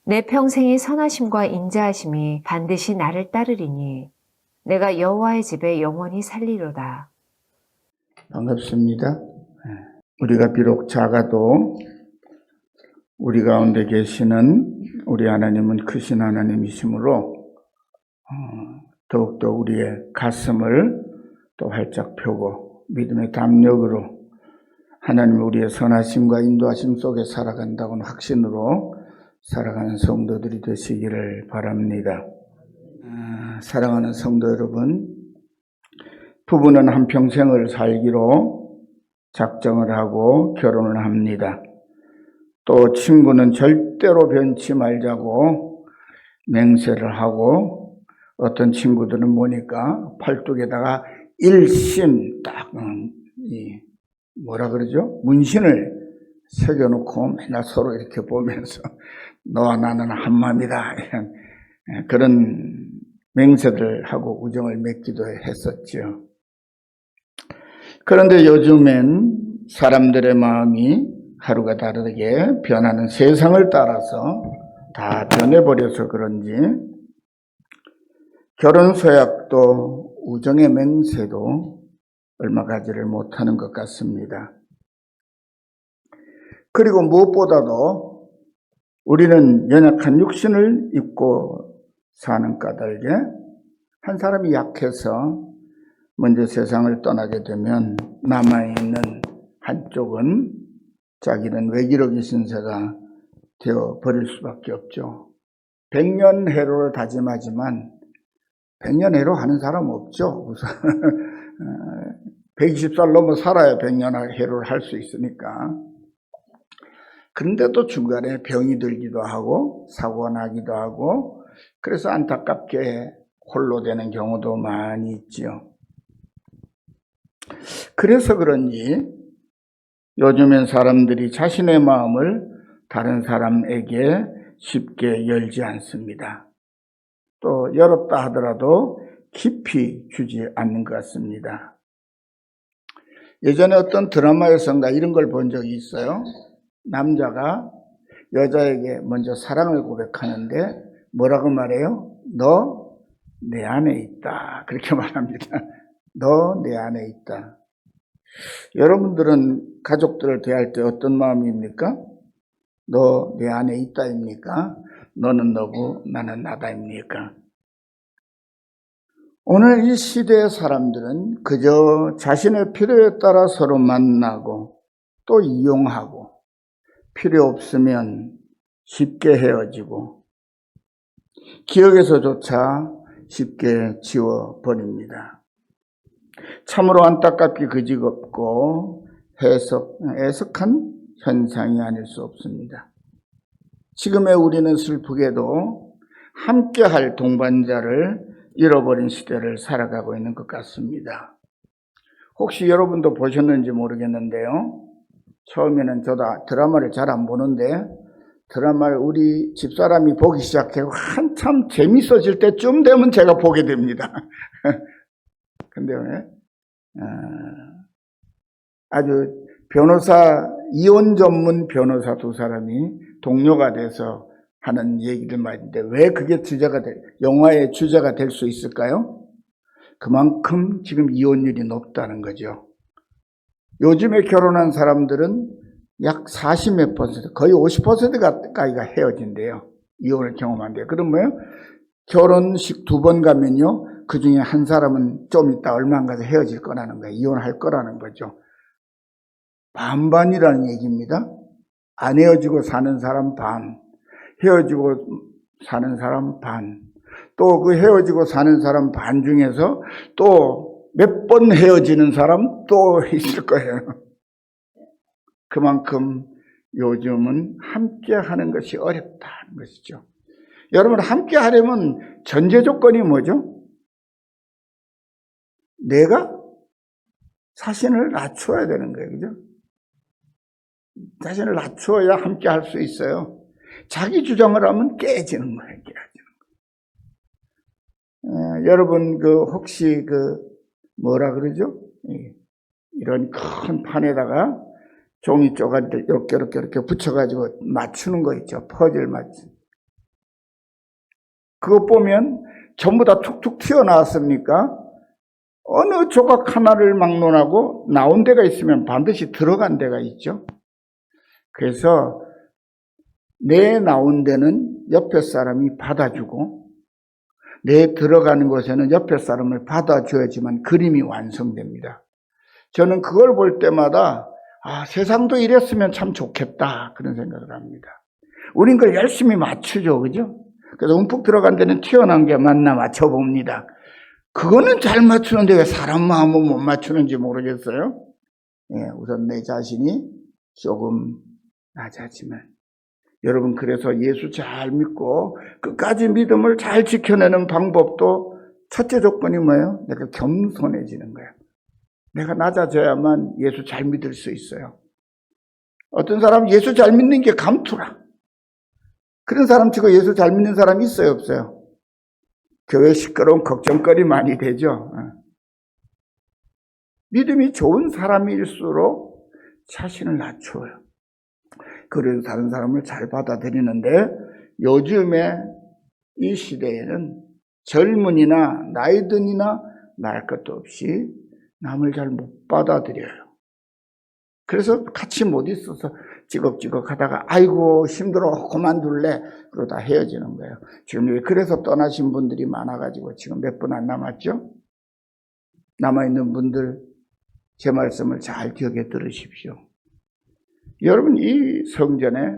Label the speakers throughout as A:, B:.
A: 내 평생의 선하심과 인자하심이 반드시 나를 따르리니 내가 여호와의 집에 영원히 살리로다.
B: 반갑습니다. 우리가 비록 작아도 우리 가운데 계시는 우리 하나님은 크신 하나님이시므로 더욱더 우리의 가슴을 또 활짝 펴고 믿음의 담력으로 하나님 우리의 선하심과 인도하심 속에 살아간다고는 확신으로 살아가는 성도들이 되시기를 바랍니다. 사랑하는 성도 여러분, 부부는 한평생을 살기로 작정을 하고 결혼을 합니다. 또 친구는 절대로 변치 말자고 맹세를 하고, 어떤 친구들은 보니까 팔뚝에다가 일심 딱 뭐라 그러죠? 문신을 새겨놓고 맨날 서로 이렇게 보면서 너와 나는 한마음이다, 이런 그런 맹세를 하고 우정을 맺기도 했었죠. 그런데 요즘엔 사람들의 마음이 하루가 다르게 변하는 세상을 따라서 다 변해버려서 그런지 결혼 서약도 우정의 맹세도 얼마 가지를 못하는 것 같습니다. 그리고 무엇보다도 우리는 연약한 육신을 입고 사는 까닭에 한 사람이 약해서 먼저 세상을 떠나게 되면 남아있는 한쪽은 자기는 외기록의 신세가 되어버릴 수밖에 없죠. 100년 해로를 다짐하지만 100년 해로 하는 사람 없죠. 우선 120살 넘어 살아야 100년 해로를 할 수 있으니까. 그런데도 중간에 병이 들기도 하고 사고가 나기도 하고, 그래서 안타깝게 홀로 되는 경우도 많이 있죠. 그래서 그런지 요즘엔 사람들이 자신의 마음을 다른 사람에게 쉽게 열지 않습니다. 또 열었다 하더라도 깊이 주지 않는 것 같습니다. 예전에 어떤 드라마에서인가 이런 걸 본 적이 있어요. 남자가 여자에게 먼저 사랑을 고백하는데 뭐라고 말해요? 너 내 안에 있다, 그렇게 말합니다. 너 내 안에 있다. 여러분들은 가족들을 대할 때 어떤 마음입니까? 너 내 안에 있다입니까? 너는 너고 나는 나다입니까? 오늘 이 시대의 사람들은 그저 자신의 필요에 따라 서로 만나고 또 이용하고, 필요 없으면 쉽게 헤어지고 기억에서조차 쉽게 지워버립니다. 참으로 안타깝게 그지없고 애석한 현상이 아닐 수 없습니다. 지금의 우리는 슬프게도 함께할 동반자를 잃어버린 시대를 살아가고 있는 것 같습니다. 혹시 여러분도 보셨는지 모르겠는데요, 처음에는 저도 드라마를 잘 안 보는데 드라마를 우리 집사람이 보기 시작하고 한참 재밌어질 때쯤 되면 제가 보게 됩니다. 근데 아주 이혼 전문 변호사 두 사람이 동료가 돼서 하는 얘기들 말인데, 왜 그게 영화의 주제가 될 수 있을까요? 그만큼 지금 이혼율이 높다는 거죠. 요즘에 결혼한 사람들은 약 40몇 %, 거의 50% 가까이가 헤어진대요. 이혼을 경험한대요. 그럼 뭐예요? 결혼식 2번 가면요, 그 중에 한 사람은 좀 이따 얼마 안 가서 헤어질 거라는 거예요. 이혼할 거라는 거죠. 반반이라는 얘기입니다. 안 헤어지고 사는 사람 반, 헤어지고 사는 사람 반, 또 그 헤어지고 사는 사람 반 중에서 또 몇 번 헤어지는 사람 또 있을 거예요. 그만큼 요즘은 함께 하는 것이 어렵다는 것이죠. 여러분, 함께 하려면 전제 조건이 뭐죠? 내가 자신을 낮춰야 되는 거예요. 그죠? 자신을 낮추어야 함께 할 수 있어요. 자기 주장을 하면 깨지는 거예요. 여러분, 혹시 뭐라 그러죠? 이런 큰 판에다가 종이 쪼가리를 이렇게 붙여가지고 맞추는 거 있죠. 퍼즐 맞추. 그거 보면 전부 다 툭툭 튀어나왔습니까? 어느 조각 하나를 막론하고 나온 데가 있으면 반드시 들어간 데가 있죠. 그래서 내 나온 데는 옆에 사람이 받아주고 내 들어가는 곳에는 옆에 사람을 받아줘야지만 그림이 완성됩니다. 저는 그걸 볼 때마다 세상도 이랬으면 참 좋겠다 그런 생각을 합니다. 우린 그걸 열심히 맞추죠. 그죠? 그래서 움푹 들어간 데는 튀어나온 게 맞나 맞춰봅니다. 그거는 잘 맞추는데 왜 사람 마음은 못 맞추는지 모르겠어요. 우선 내 자신이 조금 낮아지면. 여러분, 그래서 예수 잘 믿고 끝까지 믿음을 잘 지켜내는 방법도 첫째 조건이 뭐예요? 내가 겸손해지는 거예요. 내가 낮아져야만 예수 잘 믿을 수 있어요. 어떤 사람은 예수 잘 믿는 게 감투라. 그런 사람 치고 예수 잘 믿는 사람 있어요, 없어요? 교회 시끄러운 걱정거리 많이 되죠. 믿음이 좋은 사람일수록 자신을 낮춰요. 그래서 다른 사람을 잘 받아들이는데 요즘에 이 시대에는 젊은이나 나이든이나 날 것도 없이 남을 잘 못 받아들여요. 그래서 같이 못 있어서 찌걱찌걱 하다가 아이고 힘들어 그만둘래 그러다 헤어지는 거예요. 지금 그래서 떠나신 분들이 많아가지고 지금 몇 분 안 남았죠? 남아있는 분들 제 말씀을 잘 기억해 들으십시오. 여러분, 이 성전에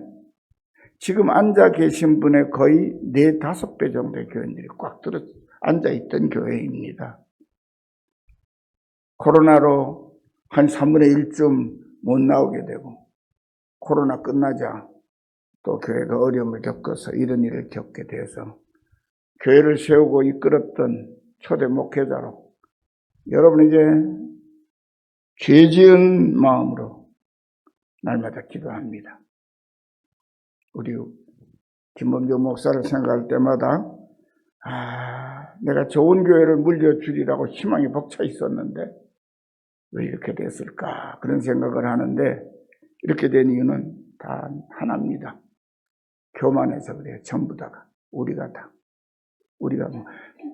B: 지금 앉아 계신 분의 거의 4-5배 정도의 교인들이 꽉 들어 앉아있던 교회입니다. 코로나로 한 3분의 1쯤 못 나오게 되고 코로나 끝나자 또 교회가 어려움을 겪어서 이런 일을 겪게 돼서 교회를 세우고 이끌었던 초대 목회자로 여러분 이제 죄 지은 마음으로 날마다 기도합니다. 우리 김범조 목사를 생각할 때마다 내가 좋은 교회를 물려주리라고 희망이 벅차 있었는데 왜 이렇게 됐을까 그런 생각을 하는데 이렇게 된 이유는 다 하나입니다. 교만해서 그래요. 전부 다가 우리가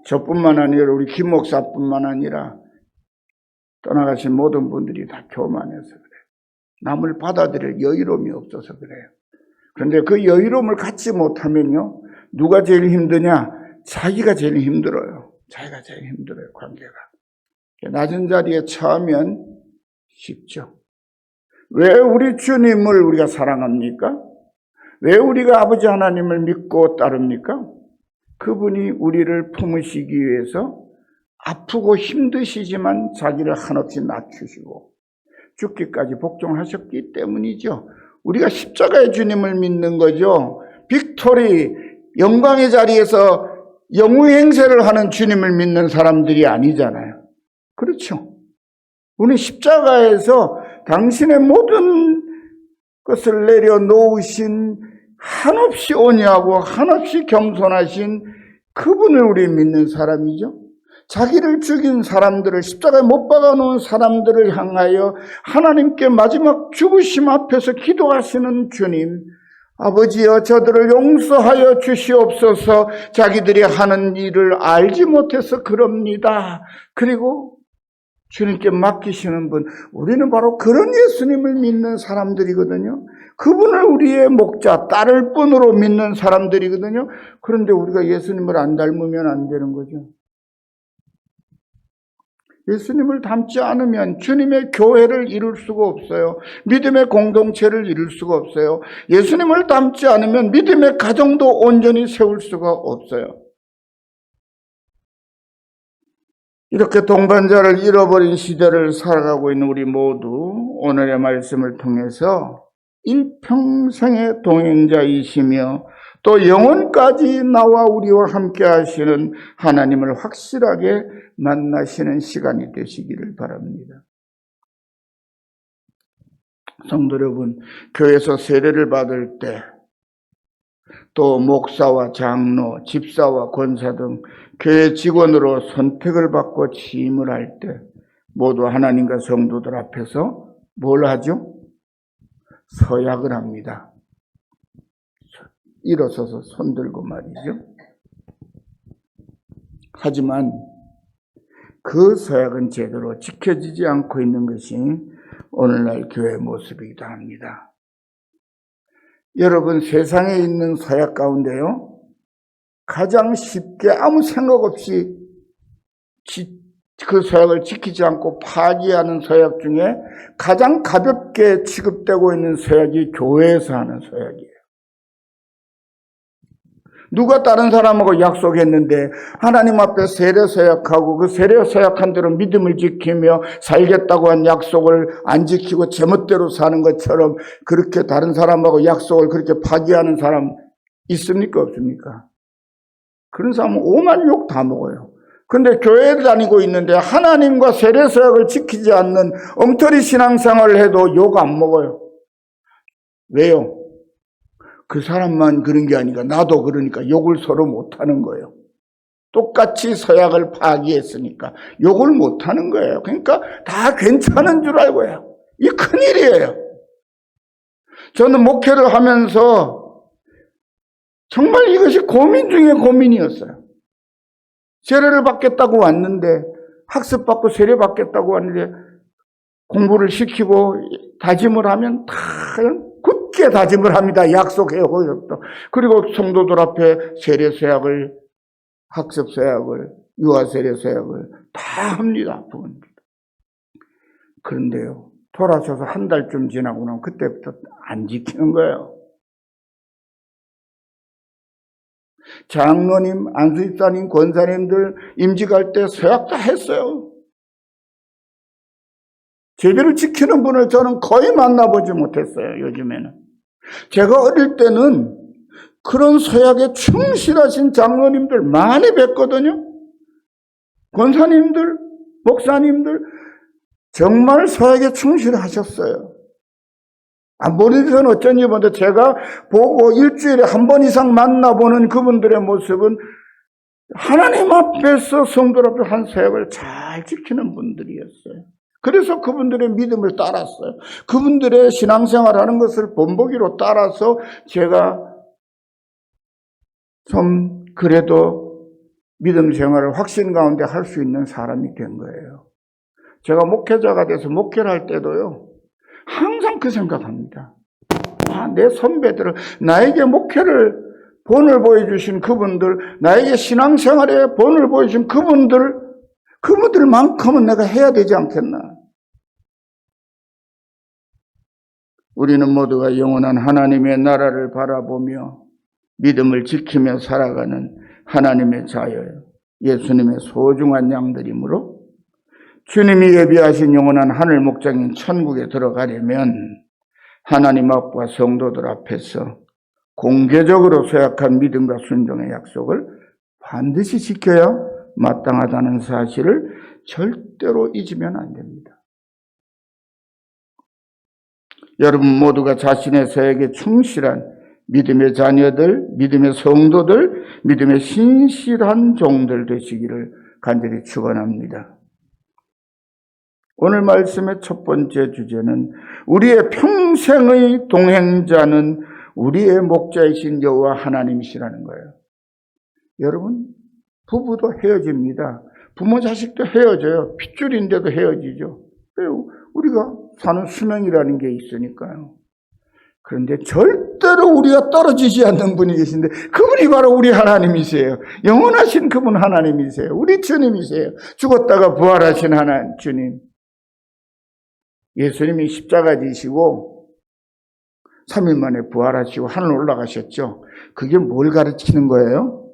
B: 저뿐만 아니라 우리 김 목사뿐만 아니라 떠나가신 모든 분들이 다 교만해서 그래요. 남을 받아들일 여유로움이 없어서 그래요. 그런데 그 여유로움을 갖지 못하면요, 누가 제일 힘드냐? 자기가 제일 힘들어요. 자기가 제일 힘들어요, 관계가. 낮은 자리에 처하면 쉽죠. 왜 우리 주님을 우리가 사랑합니까? 왜 우리가 아버지 하나님을 믿고 따릅니까? 그분이 우리를 품으시기 위해서 아프고 힘드시지만 자기를 한없이 낮추시고 죽기까지 복종하셨기 때문이죠. 우리가 십자가의 주님을 믿는 거죠. 빅토리, 영광의 자리에서 영우행세를 하는 주님을 믿는 사람들이 아니잖아요. 그렇죠. 우리 십자가에서 당신의 모든 것을 내려놓으신 한없이 온유하고 한없이 겸손하신 그분을 우리 믿는 사람이죠. 자기를 죽인 사람들을 십자가에 못 박아놓은 사람들을 향하여 하나님께 마지막 죽으심 앞에서 기도하시는 주님, 아버지여 저들을 용서하여 주시옵소서. 자기들이 하는 일을 알지 못해서 그럽니다. 그리고 주님께 맡기시는 분, 우리는 바로 그런 예수님을 믿는 사람들이거든요. 그분을 우리의 목자, 따를 뿐으로 믿는 사람들이거든요. 그런데 우리가 예수님을 안 닮으면 안 되는 거죠. 예수님을 닮지 않으면 주님의 교회를 이룰 수가 없어요. 믿음의 공동체를 이룰 수가 없어요. 예수님을 닮지 않으면 믿음의 가정도 온전히 세울 수가 없어요. 이렇게 동반자를 잃어버린 시대를 살아가고 있는 우리 모두 오늘의 말씀을 통해서 일평생의 동행자이시며 또 영원까지 나와 우리와 함께 하시는 하나님을 확실하게 만나시는 시간이 되시기를 바랍니다. 성도 여러분, 교회에서 세례를 받을 때 또 목사와 장로, 집사와 권사 등 교회 직원으로 선택을 받고 취임을 할 때 모두 하나님과 성도들 앞에서 뭘 하죠? 서약을 합니다. 일어서서 손 들고 말이죠. 하지만 그 서약은 제대로 지켜지지 않고 있는 것이 오늘날 교회의 모습이기도 합니다. 여러분, 세상에 있는 서약 가운데요, 가장 쉽게 아무 생각 없이 그 서약을 지키지 않고 파기하는 서약 중에 가장 가볍게 취급되고 있는 서약이 교회에서 하는 서약이에요. 누가 다른 사람하고 약속했는데 하나님 앞에 세례 서약하고 그 세례 서약한 대로 믿음을 지키며 살겠다고 한 약속을 안 지키고 제멋대로 사는 것처럼 그렇게 다른 사람하고 약속을 그렇게 파기하는 사람 있습니까? 없습니까? 그런 사람은 오만 욕 다 먹어요. 근데 교회를 다니고 있는데 하나님과 세례 서약을 지키지 않는 엉터리 신앙생활을 해도 욕 안 먹어요. 왜요? 그 사람만 그런 게 아니라 나도 그러니까 욕을 서로 못하는 거예요. 똑같이 서약을 파기했으니까 욕을 못하는 거예요. 그러니까 다 괜찮은 줄 알고 해요. 이 큰일이에요. 저는 목회를 하면서 정말 이것이 고민 중에 고민이었어요. 세례를 받겠다고 왔는데, 학습받고 세례 받겠다고 왔는데 공부를 시키고 다짐을 하면 다 굳게 다짐을 합니다. 약속해요. 그리고 성도들 앞에 세례 서약을, 학습 서약을, 유아 세례 서약을 다 합니다. 그런데요, 돌아서서 한 달쯤 지나고 나면 그때부터 안 지키는 거예요. 장로님, 안수집사님, 권사님들 임직할 때 서약 다 했어요. 제대로 지키는 분을 저는 거의 만나보지 못했어요. 요즘에는. 제가 어릴 때는 그런 서약에 충실하신 장로님들 많이 뵀거든요. 권사님들, 목사님들 정말 서약에 충실하셨어요. 안 보는 데서는 어쩐지 모르는데 제가 보고 일주일에 한 번 이상 만나보는 그분들의 모습은 하나님 앞에서 성도들 앞에 한 서약을 잘 지키는 분들이었어요. 그래서 그분들의 믿음을 따랐어요. 그분들의 신앙생활하는 것을 본보기로 따라서 제가 좀 그래도 믿음 생활을 확신 가운데 할 수 있는 사람이 된 거예요. 제가 목회자가 돼서 목회를 할 때도요, 항상 그 생각합니다. 내 선배들을, 나에게 목회를 본을 보여주신 그분들, 나에게 신앙생활에 본을 보여주신 그분들만큼은 내가 해야 되지 않겠나. 우리는 모두가 영원한 하나님의 나라를 바라보며 믿음을 지키며 살아가는 하나님의 자녀예요. 예수님의 소중한 양들이므로 주님이 예비하신 영원한 하늘 목장인 천국에 들어가려면 하나님 앞과 성도들 앞에서 공개적으로 서약한 믿음과 순종의 약속을 반드시 지켜야 마땅하다는 사실을 절대로 잊으면 안 됩니다. 여러분 모두가 자신의 서약에 충실한 믿음의 자녀들, 믿음의 성도들, 믿음의 신실한 종들 되시기를 간절히 축원합니다. 오늘 말씀의 첫 번째 주제는 우리의 평생의 동행자는 우리의 목자이신 여호와 하나님이시라는 거예요. 여러분, 부부도 헤어집니다. 부모 자식도 헤어져요. 핏줄인데도 헤어지죠. 우리가 사는 수명이라는 게 있으니까요. 그런데 절대로 우리가 떨어지지 않는 분이 계신데 그분이 바로 우리 하나님이세요. 영원하신 그분 하나님이세요. 우리 주님이세요. 죽었다가 부활하신 하나님 주님. 예수님이 십자가 지시고 3일 만에 부활하시고 하늘 올라가셨죠. 그게 뭘 가르치는 거예요?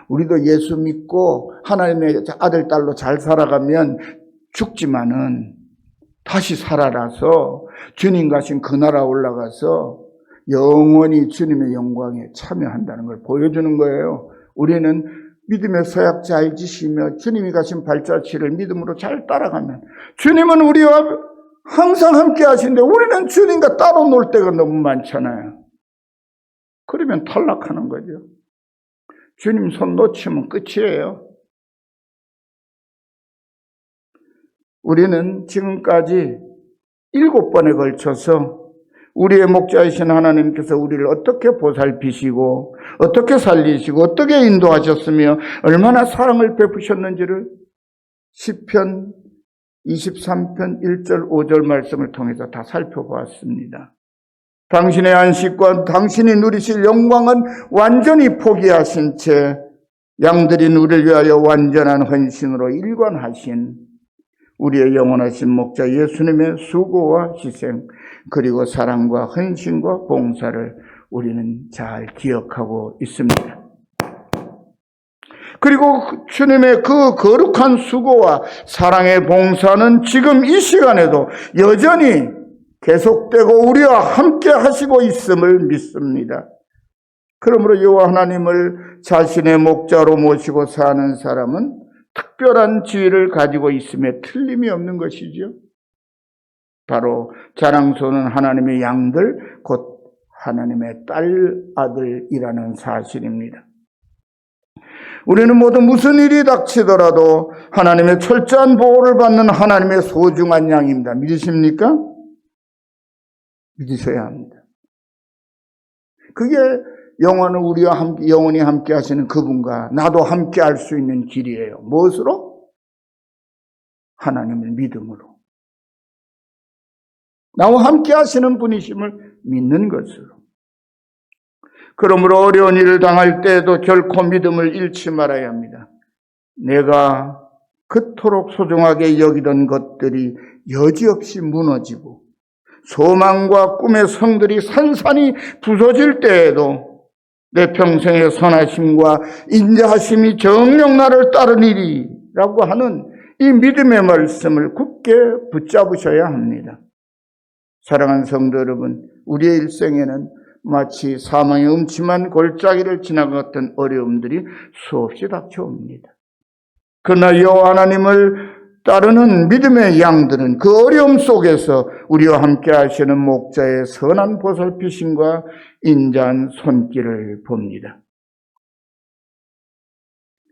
B: 우리도 예수 믿고 하나님의 아들, 딸로 잘 살아가면 죽지만은 다시 살아나서 주님 가신 그 나라 올라가서 영원히 주님의 영광에 참여한다는 걸 보여주는 거예요. 우리는 믿음의 서약 잘 지시며 주님이 가신 발자취를 믿음으로 잘 따라가면 주님은 우리와 항상 함께 하시는데 우리는 주님과 따로 놀 때가 너무 많잖아요. 그러면 탈락하는 거죠. 주님 손 놓치면 끝이에요. 우리는 지금까지 7번에 걸쳐서 우리의 목자이신 하나님께서 우리를 어떻게 보살피시고 어떻게 살리시고 어떻게 인도하셨으며 얼마나 사랑을 베푸셨는지를 시편 23편 1절 5절 말씀을 통해서 다 살펴보았습니다. 당신의 안식과 당신이 누리실 영광은 완전히 포기하신 채 양들인 우리를 위하여 완전한 헌신으로 일관하신 우리의 영원하신 목자 예수님의 수고와 희생 그리고 사랑과 헌신과 봉사를 우리는 잘 기억하고 있습니다. 그리고 주님의 그 거룩한 수고와 사랑의 봉사는 지금 이 시간에도 여전히 계속되고 우리와 함께 하시고 있음을 믿습니다. 그러므로 여호와 하나님을 자신의 목자로 모시고 사는 사람은 특별한 지위를 가지고 있음에 틀림이 없는 것이죠. 바로 자랑스러운 하나님의 양들, 곧 하나님의 딸, 아들이라는 사실입니다. 우리는 모두 무슨 일이 닥치더라도 하나님의 철저한 보호를 받는 하나님의 소중한 양입니다. 믿으십니까? 믿으셔야 합니다. 그게 영원히 함께 하시는 그분과 나도 함께 할 수 있는 길이에요. 무엇으로? 하나님을 믿음으로. 나와 함께 하시는 분이심을 믿는 것으로. 그러므로 어려운 일을 당할 때에도 결코 믿음을 잃지 말아야 합니다. 내가 그토록 소중하게 여기던 것들이 여지없이 무너지고 소망과 꿈의 성들이 산산이 부서질 때에도 내 평생의 선하심과 인자하심이 정녕 나를 따르니라고 하는 이 믿음의 말씀을 굳게 붙잡으셔야 합니다. 사랑하는 성도 여러분, 우리의 일생에는 마치 사망의 음침한 골짜기를 지나갔던 어려움들이 수없이 닥쳐옵니다. 그러나 여호와 하나님을 따르는 믿음의 양들은 그 어려움 속에서 우리와 함께 하시는 목자의 선한 보살피심과 인자한 손길을 봅니다.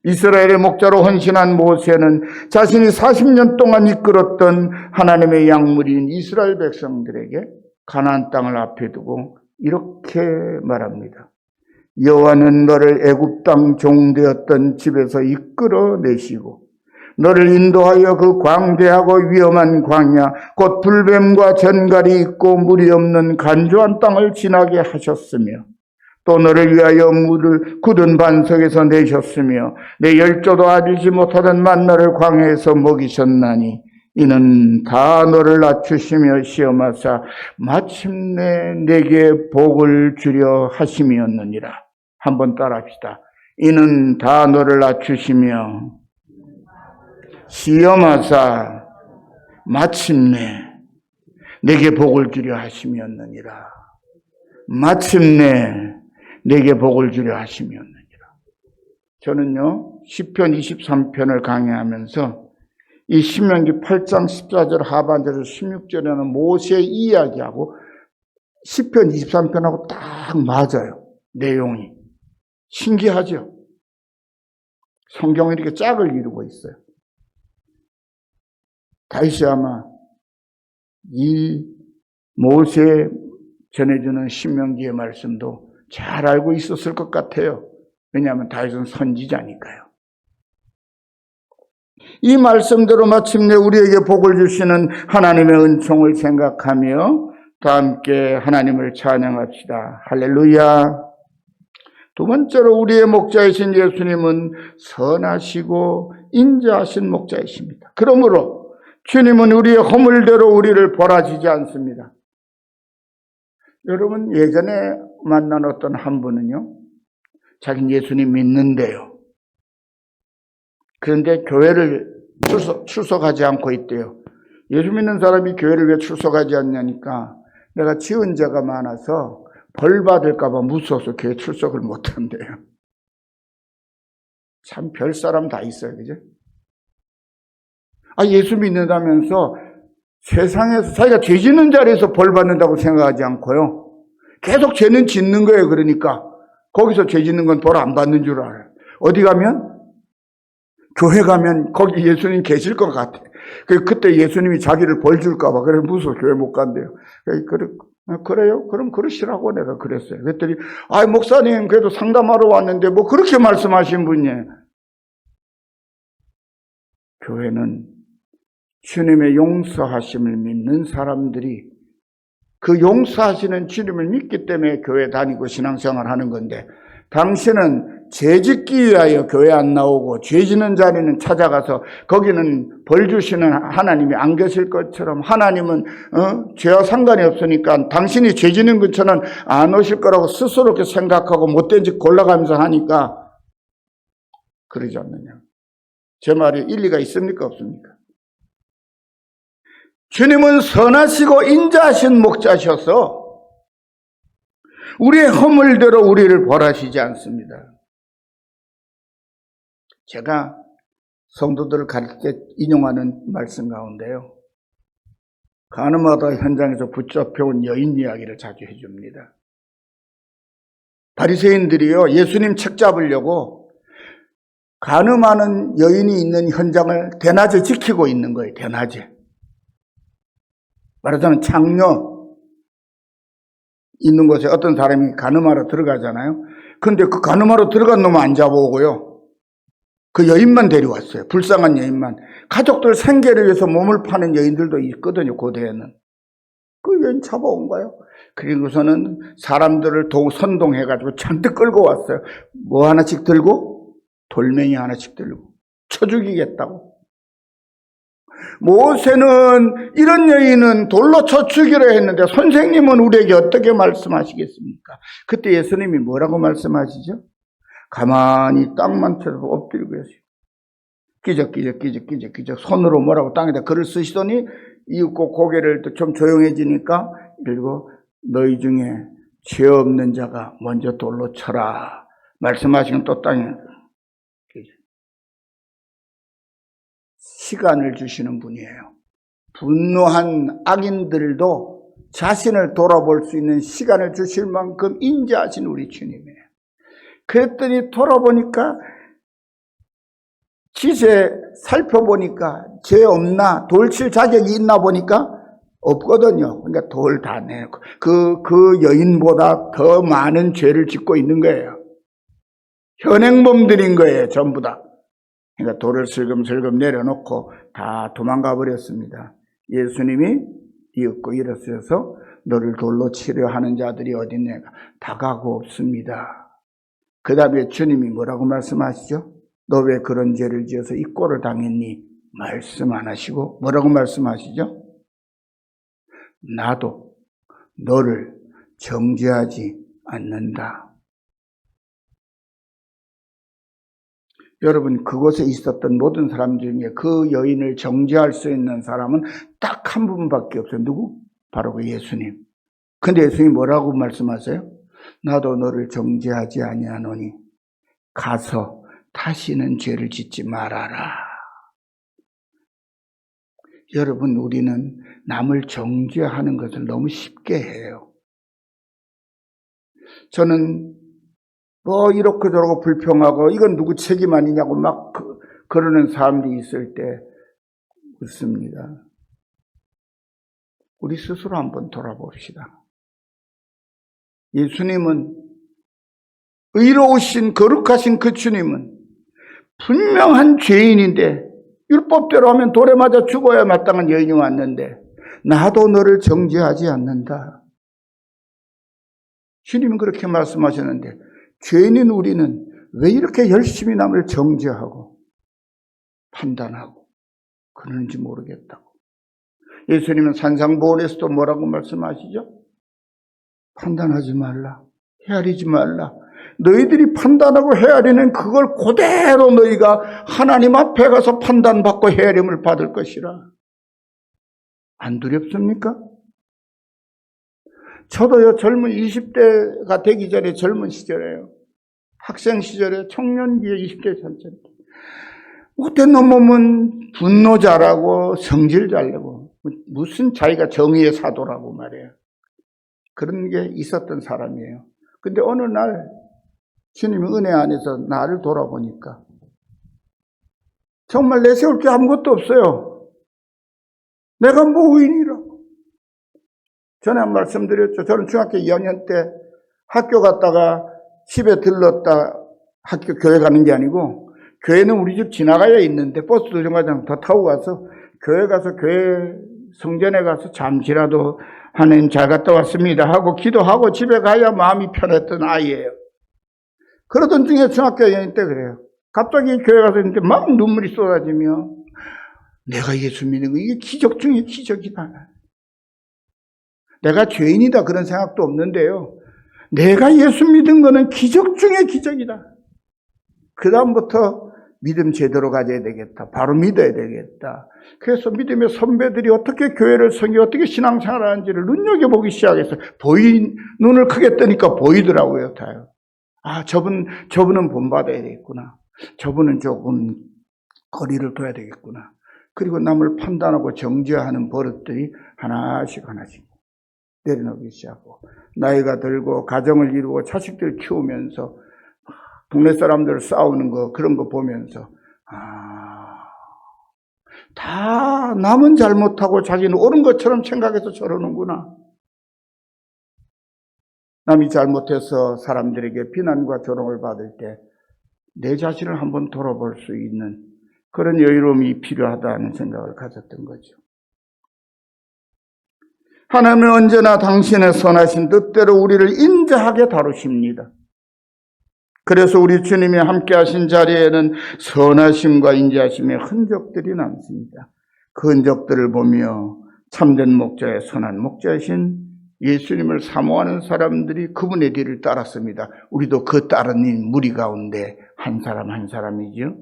B: 이스라엘의 목자로 헌신한 모세는 자신이 40년 동안 이끌었던 하나님의 양물인 이스라엘 백성들에게 가나안 땅을 앞에 두고 이렇게 말합니다. 여호와는 너를 애굽 땅 종되었던 집에서 이끌어내시고 너를 인도하여 그 광대하고 위험한 광야 곧 불뱀과 전갈이 있고 물이 없는 간조한 땅을 지나게 하셨으며 또 너를 위하여 물을 굳은 반석에서 내셨으며 내 열조도 알지 못하던 만나를 광야에서 먹이셨나니 이는 다 너를 낮추시며 시험하사 마침내 내게 복을 주려 하심이었느니라. 한번 따라합시다. 이는 다 너를 낮추시며 시험하사 마침내 내게 복을 주려 하심이었느니라. 마침내 내게 복을 주려 하심이었느니라. 저는요, 시편 23편을 강의하면서 이 신명기 8장 14절 하반절에서 16절에는 모세의 이야기하고 시편 23편하고 딱 맞아요. 내용이. 신기하죠? 성경이 이렇게 짝을 이루고 있어요. 다윗이 아마 이 모세 전해주는 신명기의 말씀도 잘 알고 있었을 것 같아요. 왜냐하면 다윗은 선지자니까요. 이 말씀대로 마침내 우리에게 복을 주시는 하나님의 은총을 생각하며 다 함께 하나님을 찬양합시다. 할렐루야. 두 번째로 우리의 목자이신 예수님은 선하시고 인자하신 목자이십니다. 그러므로 주님은 우리의 허물대로 우리를 벌하시지 않습니다. 여러분, 예전에 만난 어떤 한 분은요, 자기는 예수님 믿는데요. 그런데 교회를 출석하지 않고 있대요. 예수 믿는 사람이 교회를 왜 출석하지 않냐니까 내가 지은 죄가 많아서 벌 받을까 봐 무서워서 교회 출석을 못 한대요. 참 별 사람 다 있어요. 그죠? 예수 믿는다면서 세상에서 자기가 죄 짓는 자리에서 벌 받는다고 생각하지 않고요. 계속 죄는 짓는 거예요. 그러니까 거기서 죄 짓는 건 벌 안 받는 줄 알아요. 어디 가면? 교회 가면 거기 예수님 계실 것 같아. 그때 예수님이 자기를 벌 줄까 봐. 그래서 무서워 교회 못 간대요. 그래요? 그럼 그러시라고 내가 그랬어요. 그랬더니, 목사님, 그래도 상담하러 왔는데, 뭐 그렇게 말씀하신 분이에요. 교회는 주님의 용서하심을 믿는 사람들이 그 용서하시는 주님을 믿기 때문에 교회 다니고 신앙생활 하는 건데, 당신은 죄 짓기 위하여 교회 안 나오고 죄 지는 자리는 찾아가서 거기는 벌 주시는 하나님이 안 계실 것처럼, 하나님은 죄와 상관이 없으니까 당신이 죄 지는 것처럼 안 오실 거라고 스스로 그렇게 생각하고 못된 짓 골라가면서 하니까 그러지 않느냐. 제 말이 일리가 있습니까 없습니까? 주님은 선하시고 인자하신 목자셔서 우리의 허물대로 우리를 벌하시지 않습니다. 제가 성도들을 가르칠 때 인용하는 말씀 가운데요, 가늠하다 현장에서 붙잡혀온 여인 이야기를 자주 해줍니다. 바리새인들이요, 예수님 책 잡으려고 가늠하는 여인이 있는 현장을 대낮에 지키고 있는 거예요. 대낮에. 말하자면 창녀 있는 곳에 어떤 사람이 가늠하러 들어가잖아요. 근데 그 가늠하러 들어간 놈은 안 잡아오고요, 그 여인만 데려왔어요. 불쌍한 여인만. 가족들 생계를 위해서 몸을 파는 여인들도 있거든요, 고대에는. 그 여인 잡아온 거예요. 그리고서는 사람들을 선동해가지고 잔뜩 끌고 왔어요. 뭐 하나씩 들고? 돌멩이 하나씩 들고. 쳐 죽이겠다고. 모세는 이런 여인은 돌로 쳐 죽이려 했는데 선생님은 우리에게 어떻게 말씀하시겠습니까? 그때 예수님이 뭐라고 말씀하시죠? 가만히 땅만 쳐서 엎드리고 계세요. 끼적끼적 손으로 뭐라고 땅에다 글을 쓰시더니 이윽고 고개를 좀 조용해지니까 그리고 너희 중에 죄 없는 자가 먼저 돌로 쳐라 말씀하시면 또 땅에 시간을 주시는 분이에요. 분노한 악인들도 자신을 돌아볼 수 있는 시간을 주실 만큼 인자하신 우리 주님이에요. 그랬더니 돌아보니까 지세 살펴보니까 죄 없나 돌칠 자격이 있나 보니까 없거든요. 그러니까 돌 다 내놓고 그 여인보다 더 많은 죄를 짓고 있는 거예요. 현행범들인 거예요, 전부 다. 그러니까 돌을 슬금슬금 내려놓고 다 도망가 버렸습니다. 예수님이 이윽고 일어서서 너를 돌로 치려 하는 자들이 어딨냐? 다가고 없습니다. 그 다음에 주님이 뭐라고 말씀하시죠? 너 왜 그런 죄를 지어서 이 꼴을 당했니? 말씀 안 하시고 뭐라고 말씀하시죠? 나도 너를 정죄하지 않는다. 여러분, 그곳에 있었던 모든 사람 중에 그 여인을 정죄할 수 있는 사람은 딱 한 분밖에 없어요. 누구? 바로 그 예수님. 근데 예수님이 뭐라고 말씀하세요? 나도 너를 정죄하지 아니하노니 가서 다시는 죄를 짓지 말아라. 여러분, 우리는 남을 정죄하는 것을 너무 쉽게 해요. 저는 이렇게 저렇게 불평하고 이건 누구 책임 아니냐고 막 그러는 사람들이 있을 때 웃습니다. 우리 스스로 한번 돌아봅시다. 예수님은, 의로우신 거룩하신 그 주님은 분명한 죄인인데 율법대로 하면 돌에 맞아 죽어야 마땅한 여인이 왔는데 나도 너를 정죄하지 않는다. 주님은 그렇게 말씀하셨는데 죄인인 우리는 왜 이렇게 열심히 남을 정죄하고 판단하고 그러는지 모르겠다고. 예수님은 산상보훈에서도 뭐라고 말씀하시죠? 판단하지 말라, 헤아리지 말라. 너희들이 판단하고 헤아리는 그걸 그대로 너희가 하나님 앞에 가서 판단받고 헤아림을 받을 것이라. 안 두렵습니까? 저도요, 젊은 20대가 되기 전에 젊은 시절에요. 학생 시절에 청년기에 20대 전체. 못된 놈 보면 분노 잘하고 성질 잘내고 무슨 자기가 정의의 사도라고 말이에요. 그런 게 있었던 사람이에요. 근데 어느 날 주님의 은혜 안에서 나를 돌아보니까 정말 내세울 게 아무것도 없어요. 내가 뭐 의인이라고. 전에 한 말씀드렸죠. 저는 중학교 2학년 때 학교 갔다가 집에 들렀다 학교 교회 가는 게 아니고 교회는 우리 집 지나가야 있는데 버스 정거장 더 타고 가서 교회 가서 교회 성전에 가서 잠시라도 하나님 잘 갔다 왔습니다 하고 기도하고 집에 가야 마음이 편했던 아이예요. 그러던 중에 중학교 2학년 때 그래요. 갑자기 교회 가서 이제 막 눈물이 쏟아지며 내가 예수 믿는 거 이게 기적 중에 기적이다. 내가 죄인이다 그런 생각도 없는데요. 내가 예수 믿은 거는 기적 중에 기적이다. 그 다음부터 믿음 제대로 가져야 되겠다. 바로 믿어야 되겠다. 그래서 믿음의 선배들이 어떻게 교회를 섬기고 어떻게 신앙생활을 하는지를 눈여겨보기 시작했어요. 눈을 크게 뜨니까 보이더라고요. 다요. 아, 저분은 본받아야 되겠구나. 저분은 조금 거리를 둬야 되겠구나. 그리고 남을 판단하고 정죄하는 버릇들이 하나씩 내려놓기 시작하고 나이가 들고 가정을 이루고 자식들 키우면서 동네 사람들 싸우는 거 그런 거 보면서 다 남은 잘못하고 자기는 옳은 것처럼 생각해서 저러는구나. 남이 잘못해서 사람들에게 비난과 조롱을 받을 때 내 자신을 한번 돌아볼 수 있는 그런 여유로움이 필요하다는 생각을 가졌던 거죠. 하나님은 언제나 당신의 선하신 뜻대로 우리를 인자하게 다루십니다. 그래서 우리 주님이 함께 하신 자리에는 선하심과 인자하심의 흔적들이 남습니다. 그 흔적들을 보며 참된 목자의 선한 목자이신 예수님을 사모하는 사람들이 그분의 뒤를 따랐습니다. 우리도 그 따르는 무리 가운데 한 사람 한 사람이죠.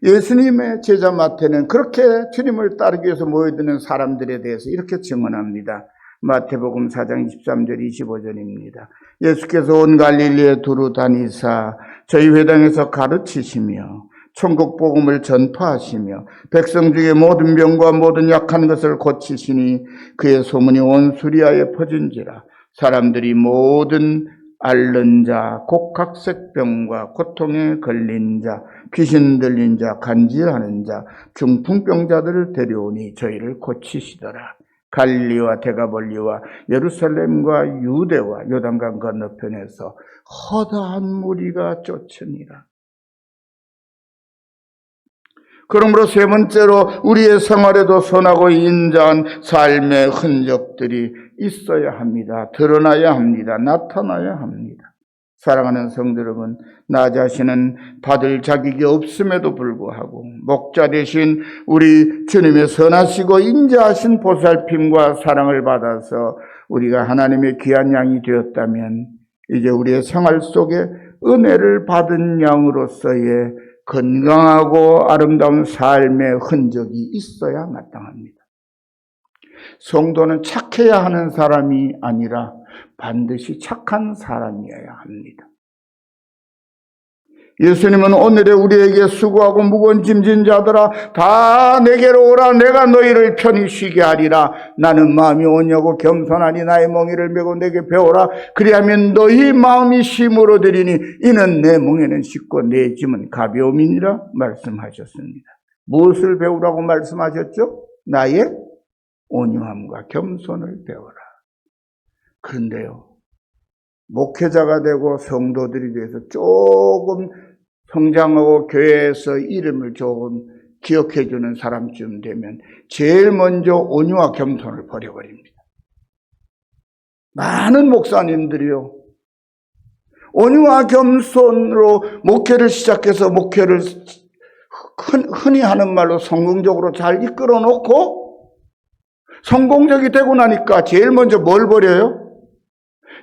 B: 예수님의 제자 마태는 그렇게 주님을 따르기 위해서 모여드는 사람들에 대해서 이렇게 증언합니다. 마태복음 4장 23절 25절입니다. 예수께서 온 갈릴리에 두루 다니사 저희 회당에서 가르치시며 천국 복음을 전파하시며 백성 중에 모든 병과 모든 약한 것을 고치시니 그의 소문이 온 수리아에 퍼진지라. 사람들이 모든 앓는 자, 곡각색 병과 고통에 걸린 자, 귀신 들린 자, 간질하는 자, 중풍병자들을 데려오니 저희를 고치시더라. 갈릴리와 데가볼리와 예루살렘과 유대와 요단강 건너편에서 허다한 무리가 쫓으니라. 그러므로 세 번째로 우리의 생활에도 선하고 인자한 삶의 흔적들이 있어야 합니다. 드러나야 합니다. 나타나야 합니다. 사랑하는 성도 여러분, 나 자신은 받을 자격이 없음에도 불구하고 목자 되신 우리 주님의 선하시고 인자하신 보살핌과 사랑을 받아서 우리가 하나님의 귀한 양이 되었다면 이제 우리의 생활 속에 은혜를 받은 양으로서의 건강하고 아름다운 삶의 흔적이 있어야 마땅합니다. 성도는 착해야 하는 사람이 아니라 반드시 착한 사람이어야 합니다. 예수님은 오늘에 우리에게 수고하고 무거운 짐진 자들아 다 내게로 오라 내가 너희를 편히 쉬게 하리라. 나는 마음이 온유하고 겸손하니 나의 멍에를 메고 내게 배우라. 그리하면 너희 마음이 쉼으로 되리니 이는 내 멍에는 쉽고 내 짐은 가벼움이니라 말씀하셨습니다. 무엇을 배우라고 말씀하셨죠? 나의 온유함과 겸손을 배워라. 그런데요, 목회자가 되고 성도들이 돼서 조금 성장하고 교회에서 이름을 조금 기억해 주는 사람쯤 되면 제일 먼저 온유와 겸손을 버려버립니다. 많은 목사님들이요, 온유와 겸손으로 목회를 시작해서 목회를 흔히 하는 말로 성공적으로 잘 이끌어 놓고 성공적이 되고 나니까 제일 먼저 뭘 버려요?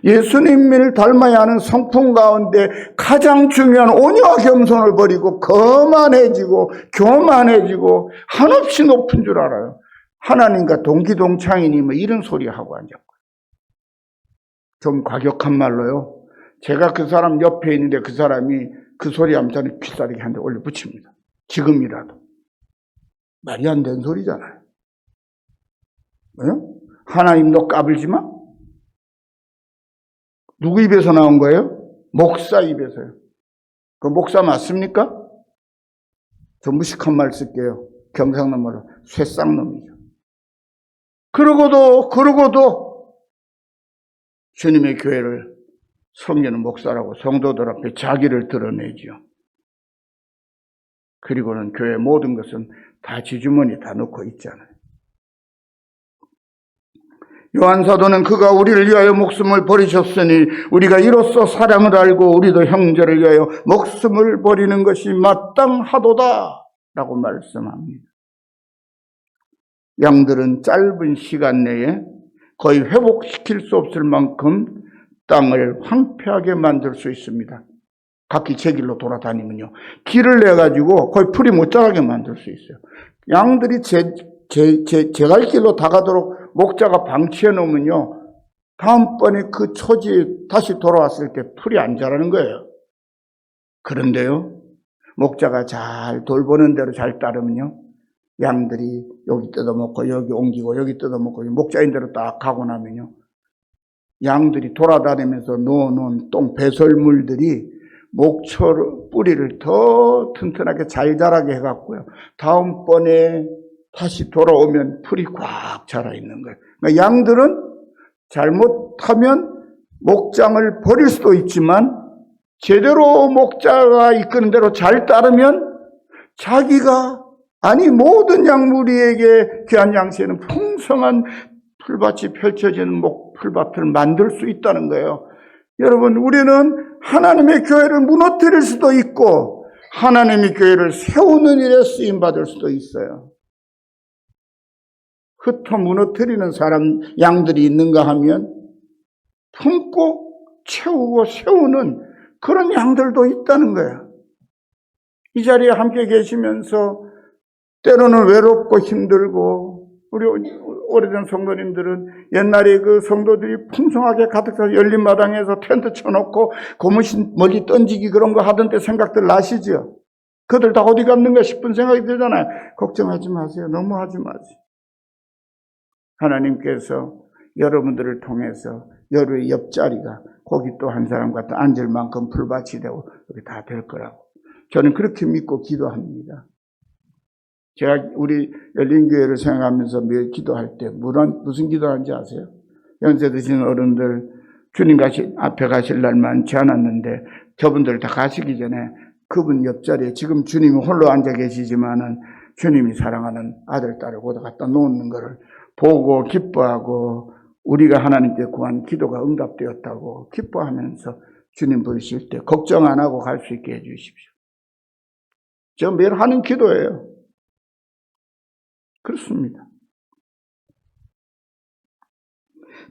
B: 예수님을 닮아야 하는 성품 가운데 가장 중요한 온유와 겸손을 버리고 거만해지고 교만해지고 한없이 높은 줄 알아요. 하나님과 동기동창이니 뭐 이런 소리 하고 앉았고요. 좀 과격한 말로요, 제가 그 사람 옆에 있는데 그 사람이 그 소리 하면 저는 귓사르게 한 대 올려 붙입니다. 지금이라도. 말이 안 되는 소리잖아요. 하나님도 까불지 마? 누구 입에서 나온 거예요? 목사 입에서요. 그 목사 맞습니까? 저 무식한 말 쓸게요. 경상남도로 쇠쌍놈이죠. 그러고도 주님의 교회를 섬기는 목사라고 성도들 앞에 자기를 드러내죠. 그리고는 교회 모든 것은 다 지주머니 다 넣고 있잖아요. 요한 사도는 그가 우리를 위하여 목숨을 버리셨으니 우리가 이로써 사랑을 알고 우리도 형제를 위하여 목숨을 버리는 것이 마땅하도다 라고 말씀합니다. 양들은 짧은 시간 내에 거의 회복시킬 수 없을 만큼 땅을 황폐하게 만들 수 있습니다. 각기 제 길로 돌아다니면요. 길을 내가지고 거의 풀이 못 자라게 만들 수 있어요. 양들이 제 갈 길로 다가도록 목자가 방치해 놓으면요. 다음번에 그 초지에 다시 돌아왔을 때 풀이 안 자라는 거예요. 그런데요. 목자가 잘 돌보는 대로 잘 따르면요. 양들이 여기 뜯어먹고 여기 옮기고 여기 뜯어먹고 목자인 대로 딱 가고 나면요. 양들이 돌아다니면서 놓아놓은 똥 배설물들이 목초 뿌리를 더 튼튼하게 잘 자라게 해갖고요. 다음번에 다시 돌아오면 풀이 꽉 자라 있는 거예요. 그러니까 양들은 잘못하면 목장을 버릴 수도 있지만 제대로 목자가 이끄는 대로 잘 따르면 자기가 모든 양무리에게 귀한 양식에는 풍성한 풀밭이 펼쳐지는 풀밭을 만들 수 있다는 거예요. 여러분, 우리는 하나님의 교회를 무너뜨릴 수도 있고 하나님의 교회를 세우는 일에 쓰임받을 수도 있어요. 흩어 무너뜨리는 사람, 양들이 있는가 하면 품고 채우고 세우는 그런 양들도 있다는 거예요. 이 자리에 함께 계시면서 때로는 외롭고 힘들고, 우리 오래된 성도님들은 옛날에 그 성도들이 풍성하게 가득 차서 열린 마당에서 텐트 쳐놓고 고무신 멀리 던지기 그런 거 하던 때 생각들 나시죠? 그들 다 어디 갔는가 싶은 생각이 들잖아요. 걱정하지 마세요. 너무 하지 마세요. 하나님께서 여러분들을 통해서 여러분의 옆자리가 거기 또 한 사람 같은 앉을 만큼 풀밭이 되고 그게 다 될 거라고 저는 그렇게 믿고 기도합니다. 제가 우리 열린교회를 생각하면서 매일 기도할 때 무슨 기도하는지 아세요? 연세 드신 어른들 주님 앞에 가실 날 많지 않았는데 저분들 다 가시기 전에 그분 옆자리에 지금 주님이 홀로 앉아 계시지만은 주님이 사랑하는 아들, 딸을 거기다 갖다 놓는 거를 보고 기뻐하고 우리가 하나님께 구한 기도가 응답되었다고 기뻐하면서 주님 부르실 때 걱정 안 하고 갈 수 있게 해주십시오. 저 매일 하는 기도예요. 그렇습니다.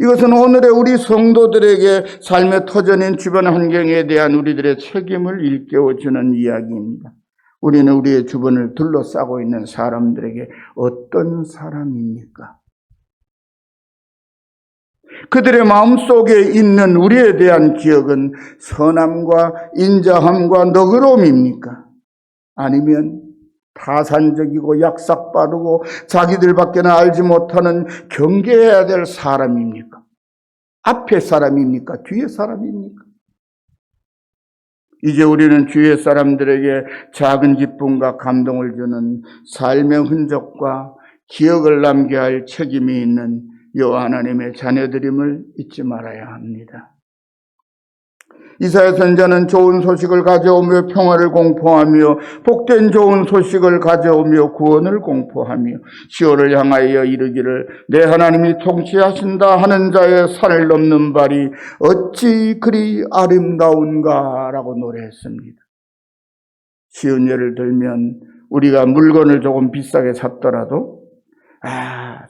B: 이것은 오늘의 우리 성도들에게 삶의 터전인 주변 환경에 대한 우리들의 책임을 일깨워주는 이야기입니다. 우리는 우리의 주변을 둘러싸고 있는 사람들에게 어떤 사람입니까? 그들의 마음속에 있는 우리에 대한 기억은 선함과 인자함과 너그러움입니까? 아니면 타산적이고 약삭빠르고 자기들밖에는 알지 못하는 경계해야 될 사람입니까? 앞에 사람입니까? 뒤에 사람입니까? 이제 우리는 주위의 사람들에게 작은 기쁨과 감동을 주는 삶의 흔적과 기억을 남겨야 할 책임이 있는 여호와 하나님의 자녀들임을 잊지 말아야 합니다. 이사야 선지자는 좋은 소식을 가져오며 평화를 공포하며 복된 좋은 소식을 가져오며 구원을 공포하며 시온을 향하여 이르기를 내 하나님이 통치하신다 하는 자의 산을 넘는 발이 어찌 그리 아름다운가 라고 노래했습니다. 쉬운 예를 들면 우리가 물건을 조금 비싸게 샀더라도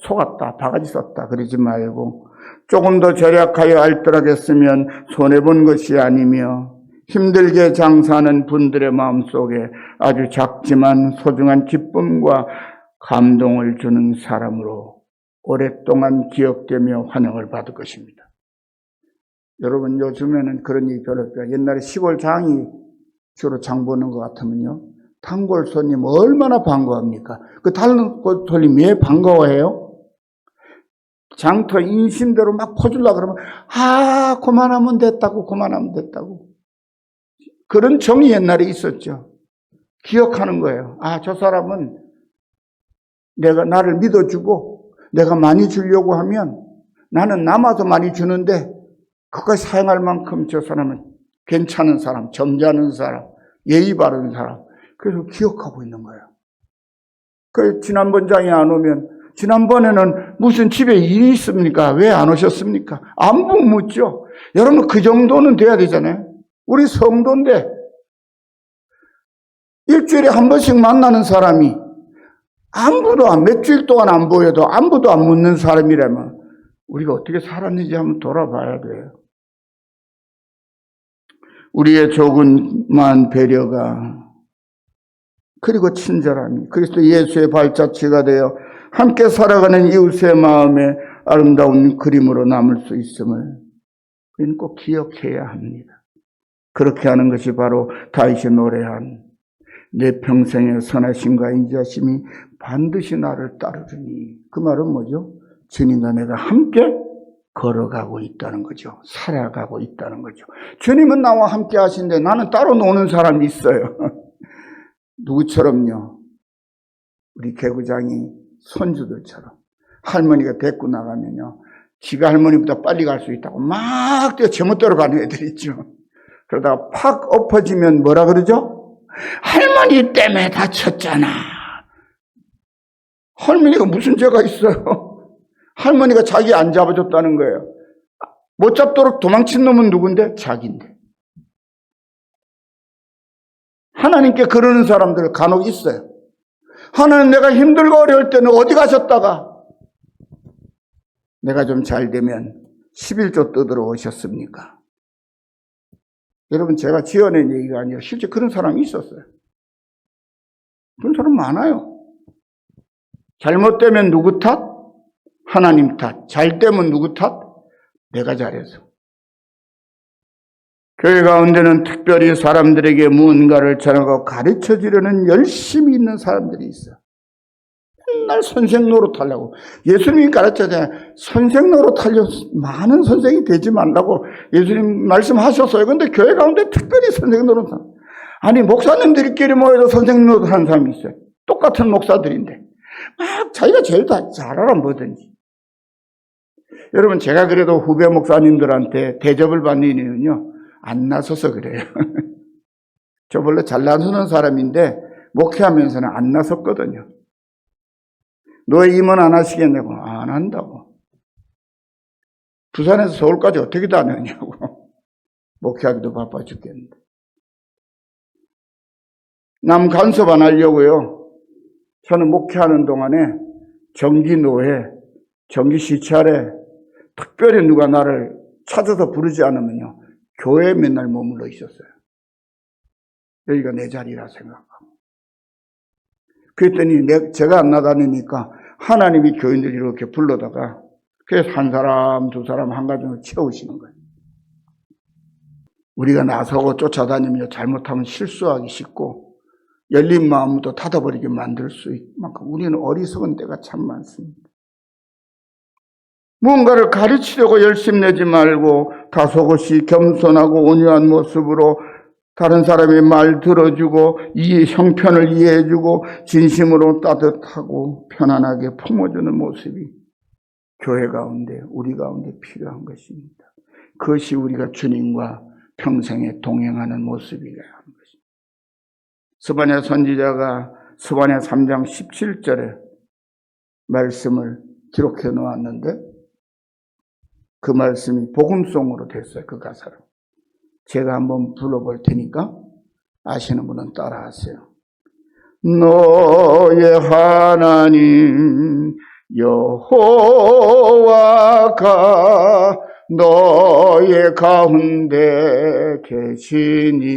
B: 속았다, 바가지 썼다 그러지 말고 조금 더 절약하여 알뜰하게 쓰면 손해본 것이 아니며 힘들게 장사하는 분들의 마음속에 아주 작지만 소중한 기쁨과 감동을 주는 사람으로 오랫동안 기억되며 환영을 받을 것입니다. 여러분 요즘에는 그런 일이 별로 없어요. 옛날에 시골 장이 주로 장 보는 것 같으면요. 단골 손님 얼마나 반가워합니까? 그 단골 손님 왜 반가워해요? 장터 인심대로 막 퍼주려고 그러면 그만하면 됐다고 그만하면 됐다고 그런 정이 옛날에 있었죠. 기억하는 거예요. 저 사람은 나를 믿어주고 내가 많이 주려고 하면 나는 남아서 많이 주는데 그것까지 사용할 만큼 저 사람은 괜찮은 사람, 점잖은 사람, 예의 바른 사람. 그래서 기억하고 있는 거예요. 그 지난번 장에 안 오면 지난번에는 무슨 집에 일이 있습니까? 왜 안 오셨습니까? 안부 묻죠. 여러분 그 정도는 돼야 되잖아요. 우리 성도인데 일주일에 한 번씩 만나는 사람이 며칠 동안 안 보여도 안부도 안 묻는 사람이라면 우리가 어떻게 살았는지 한번 돌아봐야 돼요. 우리의 조금만 배려가 그리고 친절함이 그리스도 예수의 발자취가 되어 함께 살아가는 이웃의 마음에 아름다운 그림으로 남을 수 있음을 우리는 꼭 기억해야 합니다. 그렇게 하는 것이 바로 다윗이 노래한 내 평생의 선하심과 인자심이 반드시 나를 따르리니. 그 말은 뭐죠? 주님과 내가 함께 걸어가고 있다는 거죠. 살아가고 있다는 거죠. 주님은 나와 함께 하신데 나는 따로 노는 사람이 있어요. 누구처럼요? 우리 개구장이 손주들처럼 할머니가 데리고 나가면요, 지가 할머니보다 빨리 갈 수 있다고 막 뛰어 제멋대로 가는 애들 있죠. 그러다가 팍 엎어지면 뭐라 그러죠? 할머니 때문에 다쳤잖아. 할머니가 무슨 죄가 있어요? 할머니가 자기 안 잡아줬다는 거예요. 못 잡도록 도망친 놈은 누군데? 자기인데. 하나님께 그러는 사람들 간혹 있어요. 하나님, 내가 힘들고 어려울 때는 어디 가셨다가 내가 좀 잘 되면 11조 뜯으러 오셨습니까? 여러분, 제가 지어낸 얘기가 아니에요. 실제 그런 사람이 있었어요. 그런 사람 많아요. 잘못되면 누구 탓? 하나님 탓. 잘 되면 누구 탓? 내가 잘해서. 교회 가운데는 특별히 사람들에게 무언가를 전하고 가르쳐 주려는 열심히 있는 사람들이 있어요. 맨날 선생 노릇하려고. 예수님이 가르쳐잖아요. 선생 노릇하려 많은 선생이 되지 말라고 예수님 말씀하셨어요. 그런데 교회 가운데 특별히 선생 노릇하는, 아니 목사님들끼리 모여서 선생 노릇하는 사람이 있어요. 똑같은 목사들인데 막 자기가 제일 다 잘하라 뭐든지. 여러분, 제가 그래도 후배 목사님들한테 대접을 받는 이유는요, 안 나서서 그래요. 저 원래 잘 나서는 사람인데 목회하면서는 안 나섰거든요. 너의 임원 안 하시겠냐고. 안 한다고. 부산에서 서울까지 어떻게 다녔냐고. 목회하기도 바빠 죽겠는데. 남 간섭 안 하려고요. 저는 목회하는 동안에 정기노회, 정기시찰에 특별히 누가 나를 찾아서 부르지 않으면요, 교회에 맨날 머물러 있었어요. 여기가 내 자리라 생각하고. 그랬더니 제가 안 나다니니까 하나님이 교인들이 이렇게 불러다가 그래서 한 사람, 두 사람, 한 가정을 채우시는 거예요. 우리가 나서고 쫓아다니며 잘못하면 실수하기 쉽고 열린 마음도 닫아버리게 만들 수 있을 만큼 우리는 어리석은 때가 참 많습니다. 무언가를 가르치려고 열심내지 말고 다소곳이 겸손하고 온유한 모습으로 다른 사람의 말 들어주고 형편을 이해해주고 진심으로 따뜻하고 편안하게 품어주는 모습이 교회 가운데, 우리 가운데 필요한 것입니다. 그것이 우리가 주님과 평생에 동행하는 모습이어야 하는 것입니다. 스바냐 선지자가 스바냐 3장 17절에 말씀을 기록해 놓았는데 그 말씀이 복음송으로 됐어요. 그 가사로. 제가 한번 불러볼 테니까 아시는 분은 따라하세요. 너의 하나님 여호와가 너의 가운데 계시니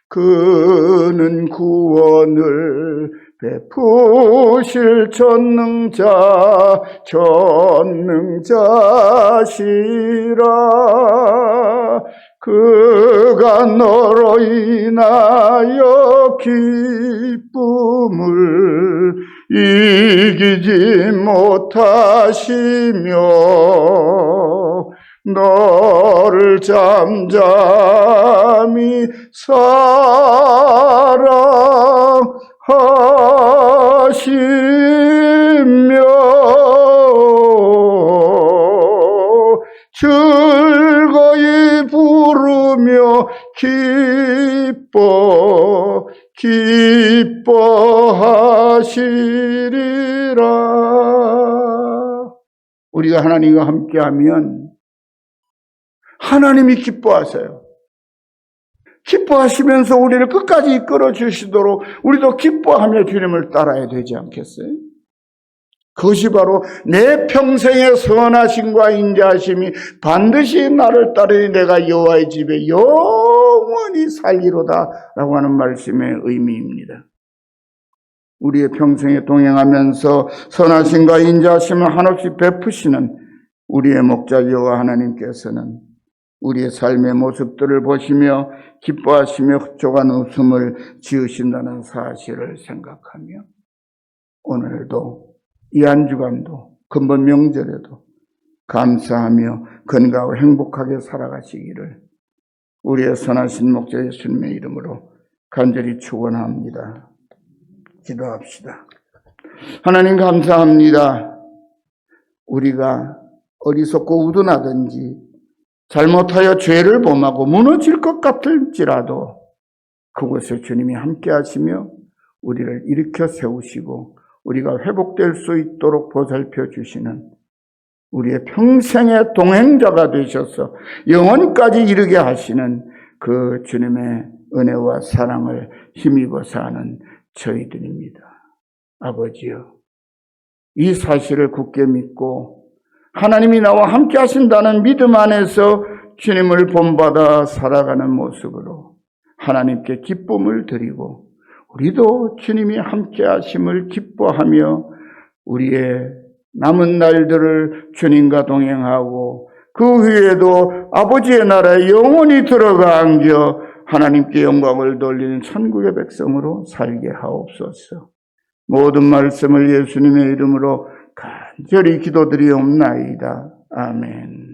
B: 그는 구원을 베푸실 전능자시라. 그가 너로 인하여 기쁨을 이기지 못하시며 너를 잠잠히 사랑하시며 기뻐하시리라. 우리가 하나님과 함께하면 하나님이 기뻐하세요. 기뻐하시면서 우리를 끝까지 이끌어 주시도록 우리도 기뻐하며 주님을 따라야 되지 않겠어요? 그것이 바로 내 평생의 선하심과 인자하심이 반드시 나를 따르니 내가 여호와의 집에 영원히 살리로다 라고 하는 말씀의 의미입니다. 우리의 평생에 동행하면서 선하심과 인자하심을 한없이 베푸시는 우리의 목자 여호와 하나님께서는 우리의 삶의 모습들을 보시며 기뻐하시며 흡족한 웃음을 지으신다는 사실을 생각하며 오늘도 이 한 주간도 근본 명절에도 감사하며 건강하고 행복하게 살아가시기를 우리의 선하신 목자 예수님의 이름으로 간절히 축원합니다. 기도합시다. 하나님 감사합니다. 우리가 어리석고 우둔하든지 잘못하여 죄를 범하고 무너질 것 같을지라도 그곳에 주님이 함께 하시며 우리를 일으켜 세우시고 우리가 회복될 수 있도록 보살펴 주시는 우리의 평생의 동행자가 되셔서 영원까지 이르게 하시는 그 주님의 은혜와 사랑을 힘입어서 하는 저희들입니다. 아버지여, 이 사실을 굳게 믿고 하나님이 나와 함께 하신다는 믿음 안에서 주님을 본받아 살아가는 모습으로 하나님께 기쁨을 드리고 우리도 주님이 함께 하심을 기뻐하며 우리의 남은 날들을 주님과 동행하고 그 후에도 아버지의 나라에 영원히 들어가 앉아 하나님께 영광을 돌리는 천국의 백성으로 살게 하옵소서. 모든 말씀을 예수님의 이름으로 간절히 기도드리옵나이다. 아멘.